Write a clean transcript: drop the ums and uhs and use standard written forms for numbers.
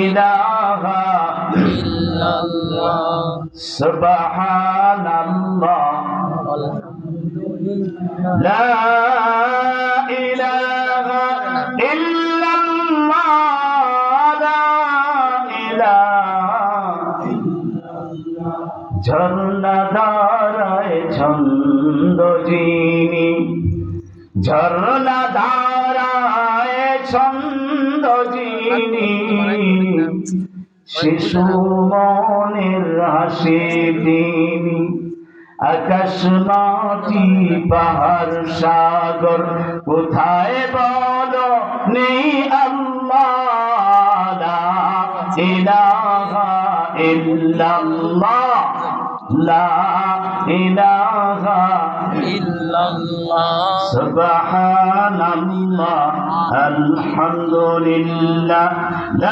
ইলাহা ইল্লাল্লাহ সুবহানাল্লাহ লা ইলাহা ইল্লাল্লাহ লা ইলাহা ঝর্ণা ধারায় ছন্দ যিনি ঝর্ণা ধারায় ছন্দ যিনি শিশু মনের হাসি তিনি আকাশ মাটি পাহাড় সাগর কোথায় বলো নেই আল্লাহ লা ইলাহা ইল্লাল্লাহ লা ইলাহা ইল্লাল্লাহ সুবহানাল্লাহ আলহামদুলিল্লাহ।